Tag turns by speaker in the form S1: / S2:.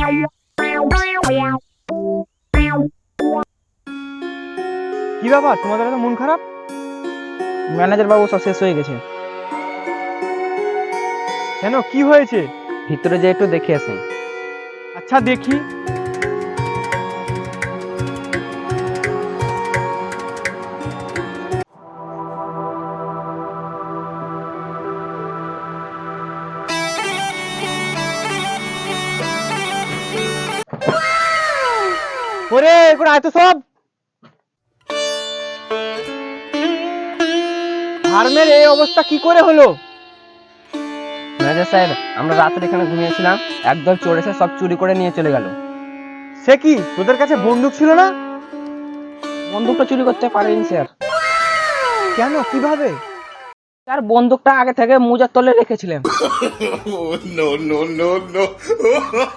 S1: কি ব্যাপার, তোমাদের এত মন খারাপ?
S2: ম্যানেজার বাবু সব শেষ হয়ে গেছে।
S1: কেন, কি হয়েছে?
S2: ভিতরে যে একটু দেখে আসেন।
S1: আচ্ছা, দেখি। ওরে এগুলো আয় তো সব। ফার্মের এই অবস্থা কি করে হলো?
S2: ম্যানেজার সাহেব, আমরা রাত্রে এখানে ঘুমিয়েছিলাম, একদল চোর এসে সব চুরি করে নিয়ে চলে গেল।
S1: সে কি, তোদের কাছে বন্দুক ছিল না?
S2: বন্দুকটা চুরি করতে পারেনি স্যার।
S1: কেন, কিভাবে?
S2: স্যার, বন্দুকটা আগে থেকে মুজার তলে রেখেছিলেন।
S3: no, no, no, no.